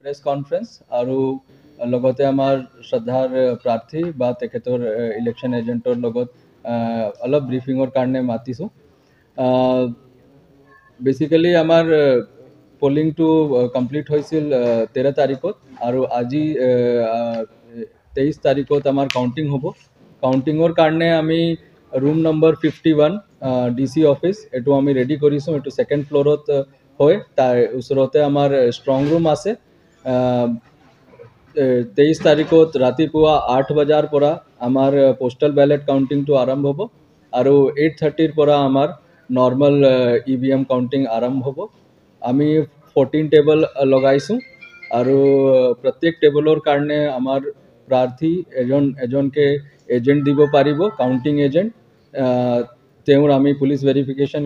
Press conference আৰু লগতে আমাৰ শ্ৰদ্ধাৰ প্ৰাৰ্থী বা তেখেতৰ ইলেকশ্যন এজেণ্টৰ লগত অলপ ব্ৰিফিঙৰ কাৰণে মাতিছোঁ। বেচিকেলি আমাৰ পলিংটো কমপ্লিট হৈছিল 13 তাৰিখত আৰু আজি 23 তাৰিখত আমাৰ কাউণ্টিং হ'ব। কাউণ্টিঙৰ কাৰণে আমি ৰুম নম্বৰ 51 DC অফিচ এইটো আমি ৰেডি কৰিছোঁ। এইটো ছেকেণ্ড ফ্ল'ৰত হয়, তাৰ ওচৰতে আমাৰ ষ্ট্ৰং ৰুম আছে। 23 তাৰিখত ৰাতিপুৱা 8 বজাৰ পৰা আমাৰ পোষ্টেল বেলেট কাউণ্টিংটো আৰম্ভ হ'ব আৰু 8:30 পৰা আমাৰ নৰ্মেল EVM কাউণ্টিং আৰম্ভ হ'ব। আমি 14 টেবল লগাইছোঁ আৰু প্ৰত্যেক টেবলৰ কাৰণে আমাৰ প্ৰাৰ্থী এজনকে এজেণ্ট দিব পাৰিব, কাউণ্টিং এজেণ্ট। তেওঁৰ আমি পুলিচ ভেৰিফিকেশ্যন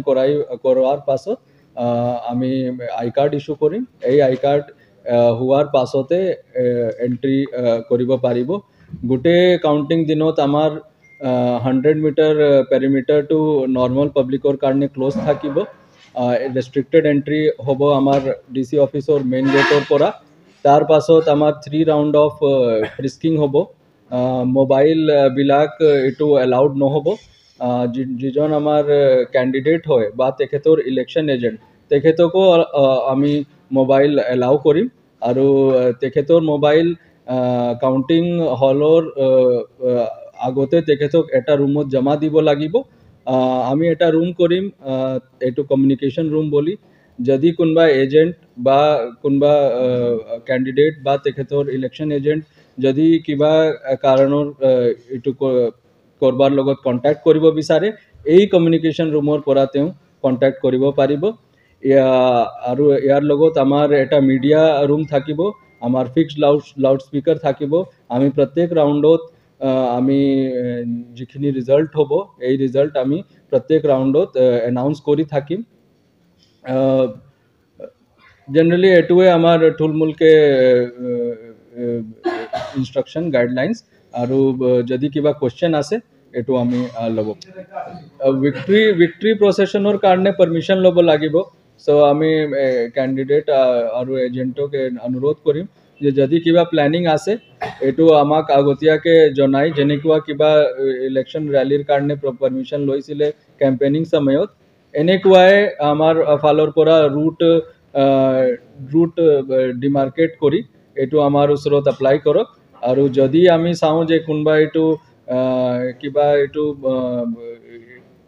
কৰোৱাৰ পাছত আমি আই কাৰ্ড ইছ্যু কৰিম। এই আই কাৰ্ড হোৱাৰ পাছতে এণ্ট্ৰি কৰিব পাৰিব। গোটেই কাউণ্টিং দিনত আমাৰ 100 মিটাৰ পেৰিমিটাৰটো নৰ্মেল পাব্লিকৰ কাৰণে ক্ল'জ থাকিব। ৰেষ্ট্ৰিক্টেড এণ্ট্ৰি হ'ব আমাৰ DC অফিচৰ মেইন গেটৰ পৰা। তাৰ পাছত আমাৰ 3 ৰাউণ্ড অফ ফ্ৰিস্কিং হ'ব। মোবাইলবিলাক এইটো এলাউড নহ'ব। যিজন আমাৰ কেণ্ডিডেট হয় বা তেখেতৰ ইলেকশ্যন এজেণ্ট তেখেতকো আমি মোবাইল এলাউ কৰিম আৰু তেখেতৰ মোবাইল কাউণ্টিং হলৰ আগতে তেখেতক এটা ৰুমত জমা দিব লাগিব। আমি এটা ৰুম কৰিম, এইটো কমিউনিকেশ্যন ৰুম বুলি। যদি কোনোবা এজেণ্ট বা কোনোবা কেণ্ডিডেট বা তেখেতৰ ইলেকশ্যন এজেণ্ট যদি কিবা কাৰণৰ এইটো কৰবাৰ লগত কণ্টেক্ট কৰিব বিচাৰে, এই কমিউনিকেশ্যন ৰুমৰ পৰা তেওঁ কণ্টেক্ট কৰিব পাৰিব। আৰু ইয়াৰ লগত আমাৰ এটা মিডিয়া ৰুম থাকিব, আমাৰ ফিক্সড লাউড স্পীকাৰ থাকিব। আমি প্ৰত্যেক ৰাউণ্ডত আমি যিখিনি ৰিজাল্ট হ'ব এই ৰিজাল্ট আমি প্ৰত্যেক ৰাউণ্ডত এনাউন্স কৰি থাকিম। জেনেৰেলি এইটোৱে আমাৰ থুলমূলকৈ ইনষ্ট্ৰাকশ্যন গাইডলাইন্স। আৰু যদি কিবা কুৱেশ্যন আছে এইটো আমি ল'ব। ভিক্টৰী প্ৰচেশ্যনৰ কাৰণে পাৰ্মিশ্যন ল'ব লাগিব। চ' আমি কেণ্ডিডেট আৰু এজেণ্টক অনুৰোধ কৰিম যে যদি কিবা প্লেনিং আছে এইটো আমাক আগতীয়াকৈ জনাই। যেনেকুৱা কিবা ইলেকশ্যন ৰেলীৰ কাৰণে পাৰ্মিশ্যন লৈছিলে কেম্পেইনিং সময়ত, এনেকুৱাই আমাৰ ফালৰ পৰা ৰুট ডিমাৰ্কেট কৰি এইটো আমাৰ ওচৰত এপ্লাই কৰক। আৰু যদি আমি চাওঁ যে কোনোবা এইটো কিবা এইটো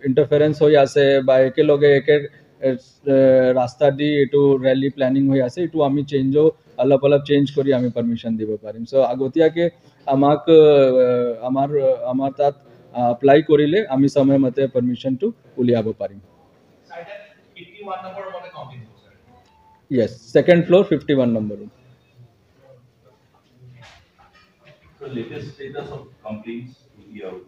ইণ্টাৰফাৰেঞ্চ হৈ আছে বা একেলগে ৰাস্তা দি এইটো ৰেলী প্লেনিং হৈ আছে, এইটো আমি অলপ চেঞ্জ কৰি আমি পাৰ্মিশ্যন দিব পাৰিম। চ' আগতীয়াকৈ আমাৰ তাত এপ্লাই কৰিলে আমি সময়মতে পাৰ্মিশ্যনটো উলিয়াব পাৰিম। Yes, second floor, 51 number room. So latest status of complaints will be out.